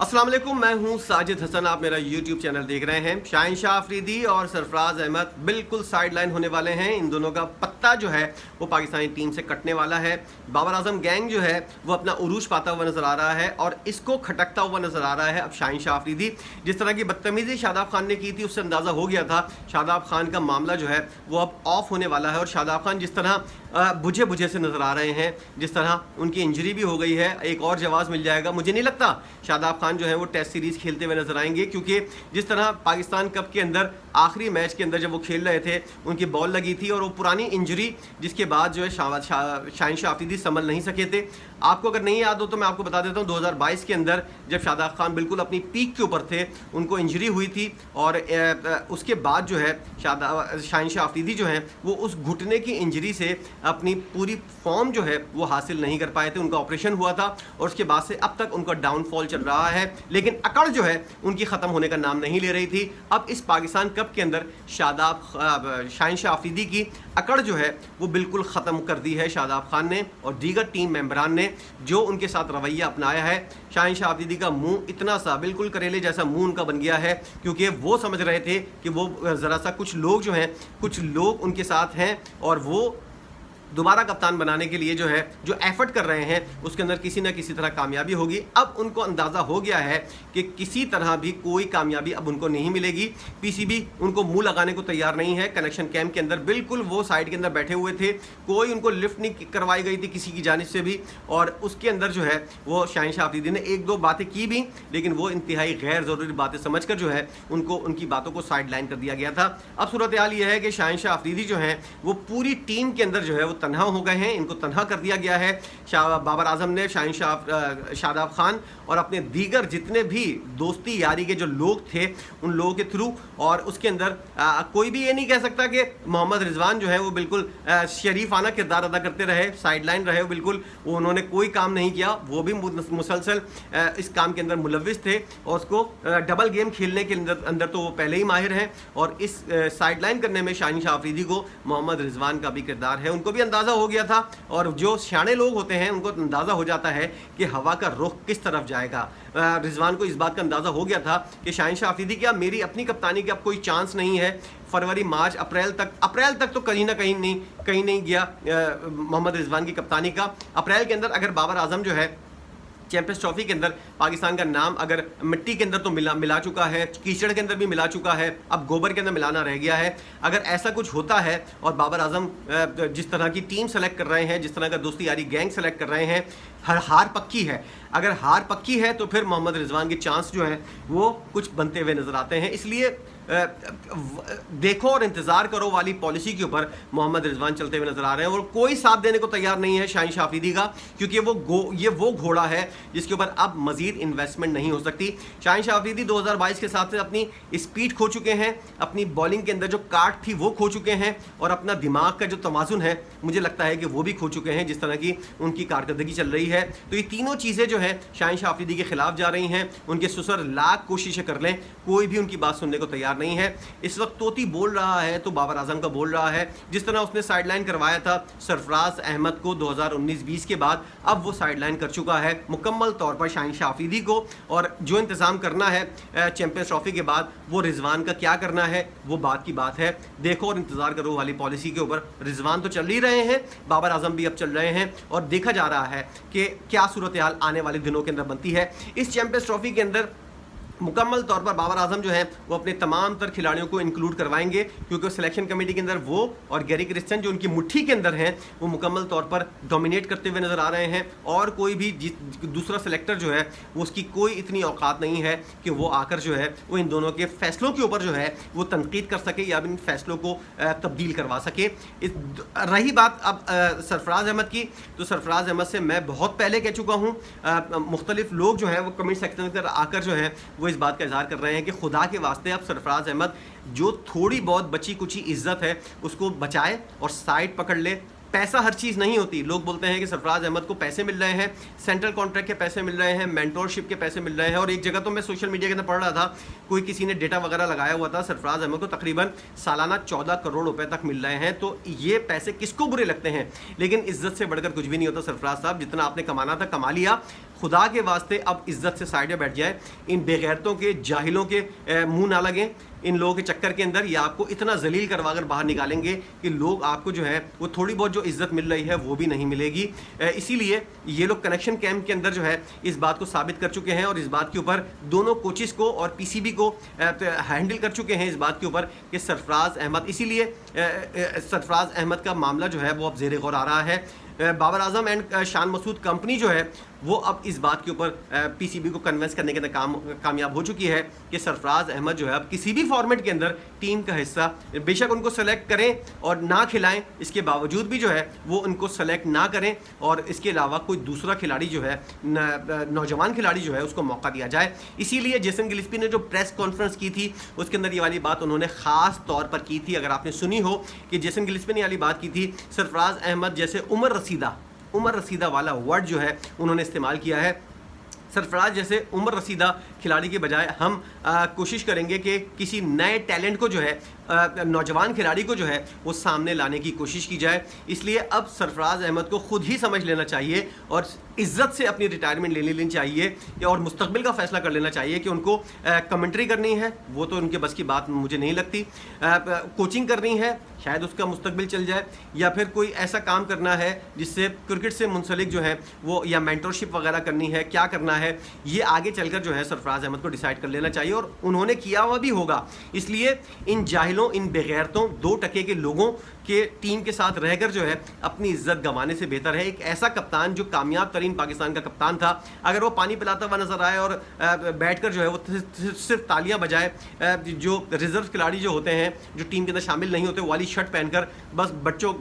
अस्सलाम वालेकुम, मैं हूं साजिद हसन। आप मेरा यूट्यूब चैनल देख रहे हैं। शाहिनशाह अफरीदी और सरफराज अहमद बिल्कुल साइड लाइन होने वाले हैं। इन दोनों का पत्ता जो है वो पाकिस्तानी टीम से कटने वाला है। बाबर आजम गैंग जो है वो अपना उरूज पाता हुआ नजर आ रहा है और इसको खटकता हुआ नजर आ रहा है अब शाहिनशाह अफरीदी। जिस तरह की बदतमीजी शादाब खान ने की थी उससे अंदाज़ा हो गया था शादाब खान का मामला जो है वो अब ऑफ होने वाला है। और शादाब खान जिस तरह बुझे बुझे से नजर आ रहे हैं, जिस तरह उनकी इंजरी भी हो गई है, एक और जवाब मिल जाएगा। मुझे नहीं लगता शादाब खान जो है वो टेस्ट सीरीज खेलते हुए नजर आएंगे, क्योंकि जिस तरह पाकिस्तान कप के अंदर आखिरी मैच के अंदर जब वो खेल रहे थे उनकी बॉल लगी थी और वो पुरानी इंजरी जिसके बाद जो है शाहिनशाह अफरीदी संभल नहीं सके थे। आपको अगर नहीं याद हो तो मैं आपको बता देता हूँ 2022 के अंदर जब शादाब खान बिल्कुल अपनी पीक के ऊपर थे, उनको इंजरी हुई थी और उसके बाद जो है शाहिनशाह अफरीदी जो है वो उस घुटने की इंजरी से अपनी पूरी फॉर्म जो है वो हासिल नहीं कर पाए थे। उनका ऑपरेशन हुआ था और उसके बाद से अब तक उनका डाउनफॉल चल रहा है, लेकिन अकड़ जो है उनकी ख़त्म होने का नाम नहीं ले रही थी। अब इस पाकिस्तान कप के अंदर शाहिनशाह अफरीदी की अकड़ जो है वो बिल्कुल ख़त्म कर दी है शादाब खान ने और दीगर टीम मेंबरान ने, जो उनके साथ रवैया अपनाया है। शाहिनशाह अफरीदी का मुंह इतना सा बिल्कुल करेले जैसा मुंह उनका बन गया है, क्योंकि वो समझ रहे थे कि वो ज़रा सा कुछ लोग उनके साथ हैं और वो दोबारा कप्तान बनाने के लिए जो है जो एफर्ट कर रहे हैं उसके अंदर किसी न किसी तरह कामयाबी होगी। अब उनको अंदाज़ा हो गया है कि किसी तरह भी कोई कामयाबी अब उनको नहीं मिलेगी। पीसीबी उनको मुंह लगाने को तैयार नहीं है। कनेक्शन कैंप के अंदर बिल्कुल वो साइड के अंदर बैठे हुए थे, कोई उनको लिफ्ट नहीं करवाई गई थी किसी की जानिब से भी। और उसके अंदर जो है वो शाहिनशाह अफरीदी ने एक दो बातें की भी, लेकिन वो इंतहाई गैर ज़रूरी बातें समझ कर जो है उनको उनकी बातों को साइड लाइन कर दिया गया था। अब सूरत हाल ये है कि शाहिनशाह अफरीदी जो है वो पूरी टीम के अंदर जो है वो तन्हा हो गए हैं, इनको तन्हा कर दिया गया है। बाबर आजम ने शादाब खान और अपने दीगर जितने भी दोस्ती यारी के जो लोग थे उन लोगों के थ्रू, और उसके अंदर कोई भी ये नहीं कह सकता कि मोहम्मद रिजवान जो है वो बिल्कुल शरीफाना किरदार अदा करते रहे, साइड लाइन रहे, बिल्कुल वो उन्होंने कोई काम नहीं किया। वो भी मुसलसल इस काम के अंदर मुलविस थे और उसको डबल गेम खेलने के अंदर तो वो पहले ही माहिर हैं। और इस साइड लाइन करने में शाहिनशाह अफरीदी को मोहम्मद रिजवान का भी किरदार है। उनको भी अंदाज़ा हो गया था और जो सियाने लोग होते हैं उनको अंदाज़ा हो जाता है कि हवा का रुख किस तरफ जाएगा। रिजवान को इस बात का अंदाज़ा हो गया था कि शाहिनशाह अफरीदी क्या मेरी अपनी कप्तानी की अब कोई चांस नहीं है। फरवरी मार्च अप्रैल तक तो कहीं ना कहीं नहीं गया मोहम्मद रिजवान की कप्तानी का। अप्रैल के अंदर अगर बाबर आजम जो है चैंपियंस ट्रॉफी के अंदर पाकिस्तान का नाम अगर मिट्टी के अंदर तो मिला चुका है, कीचड़ के अंदर भी मिला चुका है, अब गोबर के अंदर मिलाना रह गया है। अगर ऐसा कुछ होता है और बाबर आजम जिस तरह की टीम सेलेक्ट कर रहे हैं, जिस तरह का दोस्ती यारी गैंग सेलेक्ट कर रहे हैं, हार पक्की है। अगर हार पक्की है तो फिर मोहम्मद रिजवान के चांस जो हैं वो कुछ बनते हुए नजर आते हैं। इसलिए देखो और इंतज़ार करो वाली पॉलिसी के ऊपर मोहम्मद रिजवान चलते हुए नजर आ रहे हैं और कोई साथ देने को तैयार नहीं है शाहिनशाह अफरीदी का, क्योंकि ये वो घोड़ा है जिसके ऊपर अब मजीद इन्वेस्टमेंट नहीं हो सकती। शाहिनशाह अफरीदी 2022 के साथ से अपनी स्पीड खो चुके हैं, अपनी बॉलिंग के अंदर जो काट थी वो खो चुके हैं और अपना दिमाग का जो तवाजुन है मुझे लगता है कि वो भी खो चुके हैं जिस तरह की उनकी कारकर्दगी चल रही है। तो ये तीनों चीज़ें जो है शाहिनशाह अफरीदी के खिलाफ जा रही हैं। उनके ससुर लाख कोशिशें कर लें, कोई भी उनकी बात सुनने को तैयार नहीं है। इस वक्त तोती बोल रहा है तो बाबर आजम का बोल रहा है। जिस तरह उसने साइडलाइन करवाया था सरफराज अहमद को 2019-20 के बाद, अब वो साइडलाइन कर चुका है मुकम्मल तौर पर शाहिनशाह अफरीदी को। और जो इंतज़ाम करना है चैंपियंस ट्रॉफी के बाद वो रिजवान का क्या करना है वो बात की बात है। देखो और इंतज़ार करो वाली पॉलिसी के ऊपर रिजवान तो चल ही रहे हैं, बाबर आजम भी अब चल रहे हैं और देखा जा रहा है कि क्या सूरत हाल आने वाले दिनों के अंदर बनती है। इस चैंपियंस ट्रॉफी के अंदर मुकम्मल तौर पर बाबर आजम जो है वो अपने तमाम तर खिलाड़ियों को इंक्लूड करवाएंगे, क्योंकि सिलेक्शन कमेटी के अंदर वो और गैरी क्रिस्टन जो उनकी मुट्ठी के अंदर हैं वो मुकम्मल तौर पर डोमिनेट करते हुए नज़र आ रहे हैं। और कोई भी दूसरा सेलेक्टर जो है वो उसकी कोई इतनी औकात नहीं है कि वो आकर जो है वो इन दोनों के फैसलों के ऊपर जो है वो तनकीद कर सके या इन फैसलों को तब्दील करवा सके। रही बात अब सरफराज अहमद की, तो सरफराज अहमद से मैं बहुत पहले कह चुका हूँ, मुख्तलिफ लोग जो है वो कमेंट सेक्शन में आकर जो है वो इस बात का इजहार कर रहे हैं कि खुदा के वास्ते अब सरफराज अहमद जो थोड़ी बहुत बची कुची इज्जत है उसको बचाए और साइड पकड़ ले। पैसा हर चीज़ नहीं होती। लोग बोलते हैं कि सरफराज अहमद को पैसे मिल रहे हैं, सेंट्रल कॉन्ट्रैक्ट के पैसे मिल रहे हैं, मेंटोरशिप के पैसे मिल रहे हैं। और एक जगह तो मैं सोशल मीडिया के अंदर पढ़ रहा था, कोई किसी ने डेटा वगैरह लगाया हुआ था, सरफराज अहमद को तकरीबन सालाना 14 करोड़ रुपए तक मिल रहे हैं। तो ये पैसे किसको बुरे लगते हैं, लेकिन इज्जत से बढ़कर कुछ भी नहीं होता सरफराज साहब। जितना आपने कमाना था कमा लिया, खुदा के वास्ते अब इज्जत से साइड में बैठ जाए, इन बेगैरतों के, जाहिलों के मुंह ना लगें इन लोगों के चक्कर के अंदर। ये आपको इतना जलील करवा कर बाहर निकालेंगे कि लोग आपको जो है वो थोड़ी बहुत जो इज्जत मिल रही है वो भी नहीं मिलेगी। इसीलिए ये लोग कनेक्शन कैंप के अंदर जो है इस बात को साबित कर चुके हैं और इस बात के ऊपर दोनों कोचिस को और पीसीबी को हैंडल कर चुके हैं इस बात के ऊपर कि सरफराज अहमद, इसीलिए सरफराज अहमद का मामला जो है वो अब ज़ेरे गौर आ रहा है। बाबर आजम एंड शान मसूद कंपनी जो है वो अब इस बात के ऊपर पीसीबी को कन्विंस करने के अंदर कामयाब हो चुकी है कि सरफराज अहमद जो है अब किसी भी फॉर्मेट के अंदर टीम का हिस्सा, बेशक उनको सेलेक्ट करें और ना खिलाएं, इसके बावजूद भी जो है वो उनको सेलेक्ट ना करें और इसके अलावा कोई दूसरा खिलाड़ी जो है, नौजवान खिलाड़ी जो है उसको मौका दिया जाए। इसीलिए जेसन गिलिस्पी ने जो प्रेस कॉन्फ्रेंस की थी उसके अंदर ये वाली बात उन्होंने ख़ास तौर पर की थी। अगर आपने सुनी हो कि जेसन गिलिस्पी ने वाली बात की थी, सरफराज अहमद जैसे उमर रसीदा वाला वर्ड जो है उन्होंने इस्तेमाल किया है। सरफराज जैसे उमर रसीदा खिलाड़ी के बजाय हम कोशिश करेंगे कि किसी नए टैलेंट को जो है, नौजवान खिलाड़ी को जो है वो सामने लाने की कोशिश की जाए। इसलिए अब सरफराज अहमद को खुद ही समझ लेना चाहिए और इज्जत से अपनी रिटायरमेंट ले लेनी चाहिए और मुस्तकबिल का फैसला कर लेना चाहिए कि उनको कमेंट्री करनी है, वो तो उनके बस की बात मुझे नहीं लगती। कोचिंग करनी है, शायद उसका मुस्तकबिल चल जाए, या फिर कोई ऐसा काम करना है जिससे क्रिकेट से मुंसलिक जो है वो, या मेंटरशिप वगैरह करनी है, क्या करना है ये आगे चलकर जो है सरफराज अहमद को डिसाइड कर लेना चाहिए और उन्होंने किया हुआ भी होगा। इसलिए इन जाहिलों, इन बेगैरतों, 2 टके के लोगों के टीम के साथ रहकर जो है अपनी इज्जत गंवाने से बेहतर है एक ऐसा कप्तान जो कामयाब तरीन पाकिस्तान का कप्तान था, अगर वो पानी पिलाता हुआ नजर आए और बैठकर जो है वो सिर्फ तालियां बजाए, जो रिजर्व खिलाड़ी जो होते हैं जो टीम के अंदर शामिल नहीं होते, वाली शर्ट पहनकर बस बच्चों,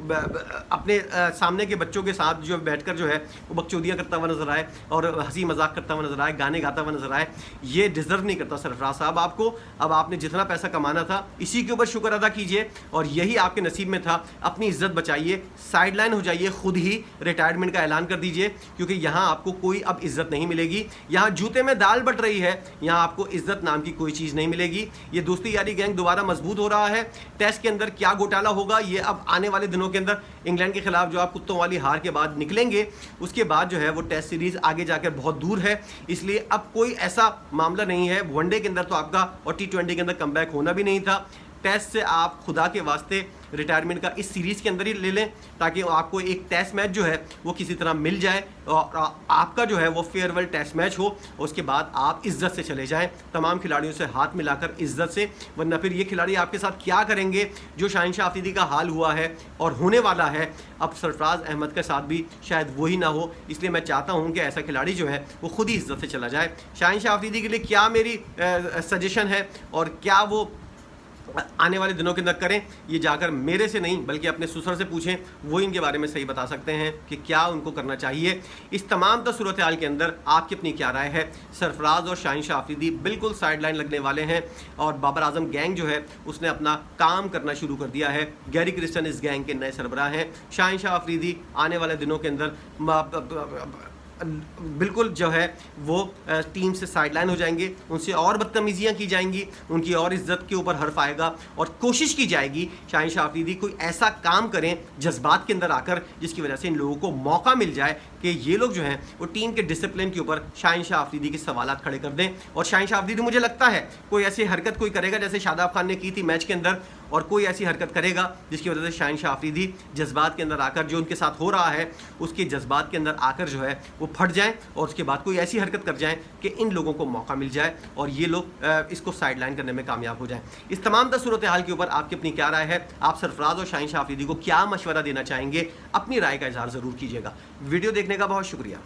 अपने सामने के बच्चों के साथ जो बैठकर जो है वो बकचोदियाँ करता हुआ नजर आए और हंसी मजाक करता हुआ नजर आए, गाने गाता हुआ नजर आए, ये डिजर्व नहीं करता सरफराज साहब आपको। अब आपने जितना पैसा कमाना था इसी के ऊपर शुक्र अदा कीजिए और यही आपके नसीब में था। अपनी इज्जत बचाइए, साइडलाइन हो जाइए, खुद ही रिटायरमेंट का ऐलान कर दीजिए, क्योंकि यहाँ आपको कोई अब इज्जत नहीं मिलेगी। यहाँ जूते में दाल बट रही है, यहाँ आपको इज्जत नाम की कोई चीज़ नहीं मिलेगी। ये दोस्ती यारी गैंग दोबारा मजबूत हो रहा है। टेस्ट के अंदर क्या घोटाला होगा ये अब आने वाले दिनों के अंदर, इंग्लैंड के खिलाफ जो आप कुत्तों वाली हार के बाद निकलेंगे, उसके बाद जो है वो टेस्ट सीरीज आगे जाकर बहुत दूर है। इसलिए अब कोई ऐसा मामला नहीं है। वनडे के अंदर तो आपका और T20 के अंदर कमबैक होना भी नहीं था। टेस्ट से आप खुदा के वास्ते रिटायरमेंट का इस सीरीज़ के अंदर ही ले लें, ताकि आपको एक टेस्ट मैच जो है वो किसी तरह मिल जाए और आपका जो है वो फेयरवेल टेस्ट मैच हो, उसके बाद आप इज्जत से चले जाएं, तमाम खिलाड़ियों से हाथ मिलाकर इज्जत से। वरना फिर ये खिलाड़ी आपके साथ क्या करेंगे जो शाहिनशाह अफरीदी का हाल हुआ है और होने वाला है, अब सरफराज अहमद के साथ भी शायद वही ना हो। इसलिए मैं चाहता हूँ कि ऐसा खिलाड़ी जो है वो खुद ही इज्जत से चला जाए। शाहिनशाह अफरीदी के लिए क्या मेरी सजेशन है और क्या वो आने वाले दिनों के अंदर करें, ये जाकर मेरे से नहीं बल्कि अपने ससुर से पूछें, वो इनके बारे में सही बता सकते हैं कि क्या उनको करना चाहिए। इस तमाम सूरत हाल के अंदर आपकी अपनी क्या राय है? सरफराज और शाहिनशाह अफरीदी बिल्कुल साइडलाइन लगने वाले हैं और बाबर आजम गैंग जो है उसने अपना काम करना शुरू कर दिया है। गैरी क्रिस्टन इस गैंग के नए सरबराह हैं। शाहिनशाह अफरीदी आने वाले दिनों के अंदर बिल्कुल जो है वो टीम से साइडलाइन हो जाएंगे, उनसे और बदतमीजियाँ की जाएंगी, उनकी और इज्जत के ऊपर हर्फ आएगा और कोशिश की जाएगी शाहिनशाह अफरीदी कोई ऐसा काम करें जज्बात के अंदर आकर जिसकी वजह से इन लोगों को मौका मिल जाए कि ये लोग जो हैं वो टीम के डिसिप्लिन के ऊपर शाहिनशाह अफरीदी के सवालात खड़े कर दें। और शाहिनशाह अफरीदी मुझे लगता है कोई ऐसी हरकत कोई करेगा जैसे शादाब खान ने की थी मैच के अंदर, और कोई ऐसी हरकत करेगा जिसकी वजह से शाहिनशाह अफरीदी जज्बात के अंदर आकर जो उनके साथ हो रहा है उसके जज्बात के अंदर आकर जो है वो फट जाएं और उसके बाद कोई ऐसी हरकत कर जाएं कि इन लोगों को मौका मिल जाए और ये लोग इसको साइडलाइन करने में कामयाब हो जाएं। इस तमाम सूरत हाल के ऊपर आपकी अपनी क्या राय है? आप सरफराज और शाहिनशाह अफरीदी को क्या मशवरा देना चाहेंगे? अपनी राय का इजहार ज़रूर कीजिएगा। वीडियो देखने का बहुत शुक्रिया।